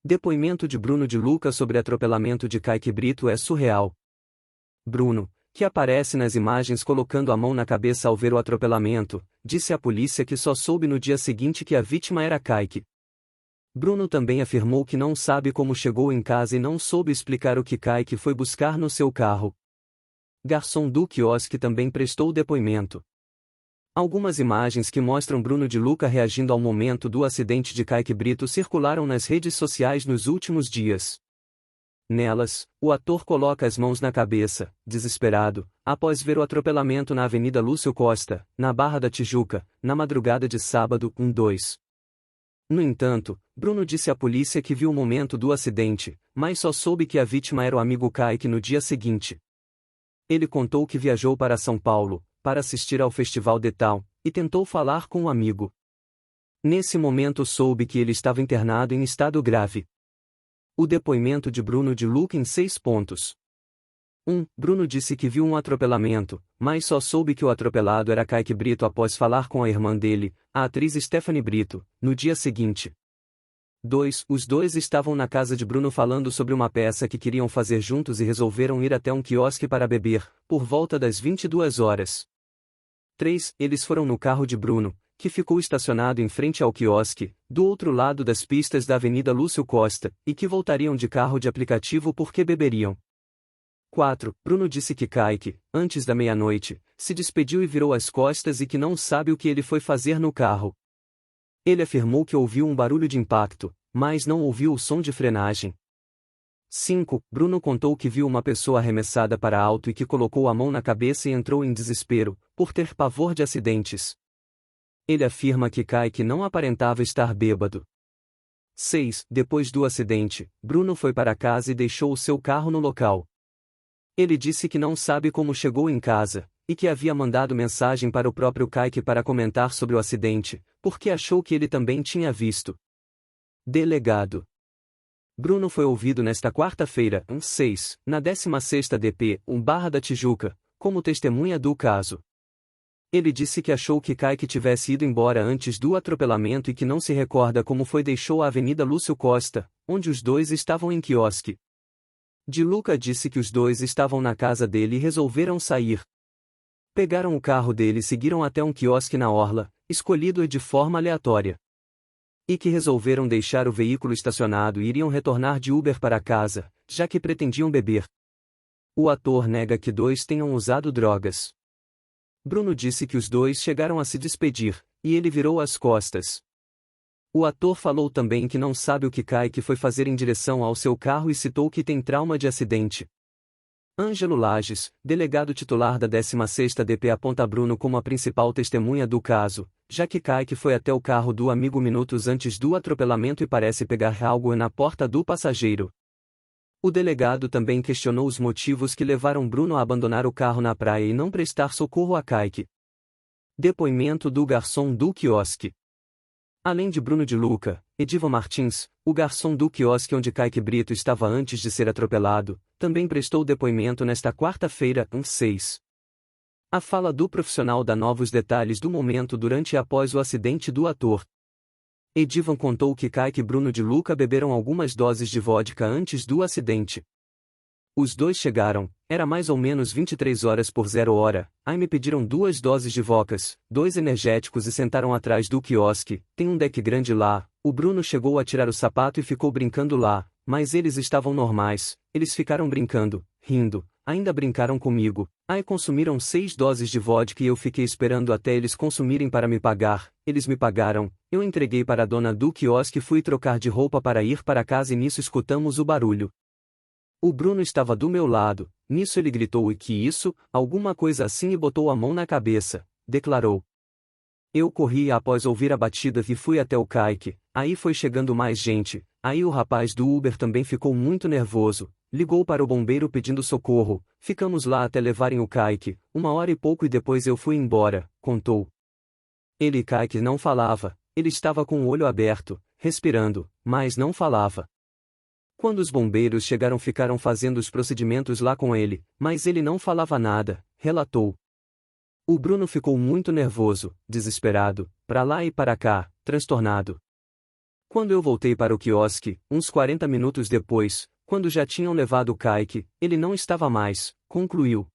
Depoimento de Bruno de Luca sobre atropelamento de Kaique Brito é surreal. Bruno, que aparece nas imagens colocando a mão na cabeça ao ver o atropelamento, disse à polícia que só soube no dia seguinte que a vítima era Kaique. Bruno também afirmou que não sabe como chegou em casa e não soube explicar o que Kaique foi buscar no seu carro. Garçom do quiosque também prestou depoimento. Algumas imagens que mostram Bruno de Luca reagindo ao momento do acidente de Kaique Brito circularam nas redes sociais nos últimos dias. Nelas, o ator coloca as mãos na cabeça, desesperado, após ver o atropelamento na Avenida Lúcio Costa, na Barra da Tijuca, na madrugada de sábado, 1/2. No entanto, Bruno disse à polícia que viu o momento do acidente, mas só soube que a vítima era o amigo Kaique no dia seguinte. Ele contou que viajou para São Paulo, para assistir ao Festival de Tal, e tentou falar com um amigo. Nesse momento soube que ele estava internado em estado grave. O depoimento de Bruno de Luca em 6 pontos. 1. Bruno disse que viu um atropelamento, mas só soube que o atropelado era Kaique Brito após falar com a irmã dele, a atriz Stephanie Brito, no dia seguinte. 2. Os dois estavam na casa de Bruno falando sobre uma peça que queriam fazer juntos e resolveram ir até um quiosque para beber, por volta das 22 horas. 3. Eles foram no carro de Bruno, que ficou estacionado em frente ao quiosque, do outro lado das pistas da Avenida Lúcio Costa, e que voltariam de carro de aplicativo porque beberiam. 4. Bruno disse que Kaique, antes da meia-noite, se despediu e virou as costas e que não sabe o que ele foi fazer no carro. Ele afirmou que ouviu um barulho de impacto, mas não ouviu o som de frenagem. 5. Bruno contou que viu uma pessoa arremessada para alto e que colocou a mão na cabeça e entrou em desespero, por ter pavor de acidentes. Ele afirma que Kaique não aparentava estar bêbado. 6. Depois do acidente, Bruno foi para casa e deixou o seu carro no local. Ele disse que não sabe como chegou em casa, e que havia mandado mensagem para o próprio Kaique para comentar sobre o acidente, porque achou que ele também tinha visto. Delegado. Bruno foi ouvido nesta quarta-feira, 6, na 16ª DP, Barra da Tijuca, como testemunha do caso. Ele disse que achou que Kaique tivesse ido embora antes do atropelamento e que não se recorda como deixou a Avenida Lúcio Costa, onde os dois estavam em quiosque. De Luca disse que os dois estavam na casa dele e resolveram sair. Pegaram o carro dele e seguiram até um quiosque na orla, escolhido de forma aleatória. E que resolveram deixar o veículo estacionado e iriam retornar de Uber para casa, já que pretendiam beber. O ator nega que dois tenham usado drogas. Bruno disse que os dois chegaram a se despedir, e ele virou as costas. O ator falou também que não sabe o que Kaique foi fazer em direção ao seu carro e citou que tem trauma de acidente. Ângelo Lages, delegado titular da 16ª DP, aponta Bruno como a principal testemunha do caso, já que Kaique foi até o carro do amigo minutos antes do atropelamento e parece pegar algo na porta do passageiro. O delegado também questionou os motivos que levaram Bruno a abandonar o carro na praia e não prestar socorro a Kaique. Depoimento do garçom do quiosque. Além de Bruno de Luca, Edivan Martins, o garçom do quiosque onde Kaique Brito estava antes de ser atropelado, também prestou depoimento nesta quarta-feira, 6. A fala do profissional dá novos detalhes do momento durante e após o acidente do ator. Edivan contou que Kaique e Bruno de Luca beberam algumas doses de vodka antes do acidente. Os dois chegaram, era mais ou menos 23 horas por 0 hora, aí me pediram 2 doses de vodkas, 2 energéticos e sentaram atrás do quiosque, tem um deck grande lá, o Bruno chegou a tirar o sapato e ficou brincando lá, mas eles estavam normais, eles ficaram brincando, rindo, ainda brincaram comigo, aí consumiram 6 doses de vodka e eu fiquei esperando até eles consumirem para me pagar, eles me pagaram, eu entreguei para a dona do quiosque e fui trocar de roupa para ir para casa e nisso escutamos o barulho. O Bruno estava do meu lado, nisso ele gritou e que isso, alguma coisa assim e botou a mão na cabeça, declarou. Eu corri após ouvir a batida e fui até o Kaique, aí foi chegando mais gente, aí o rapaz do Uber também ficou muito nervoso, ligou para o bombeiro pedindo socorro, ficamos lá até levarem o Kaique, 1 hora e pouco e depois eu fui embora, contou. Ele e Kaique não falava, ele estava com o olho aberto, respirando, mas não falava. Quando os bombeiros chegaram ficaram fazendo os procedimentos lá com ele, mas ele não falava nada, relatou. O Bruno ficou muito nervoso, desesperado, para lá e para cá, transtornado. Quando eu voltei para o quiosque, uns 40 minutos depois, quando já tinham levado o Kaique, ele não estava mais, concluiu.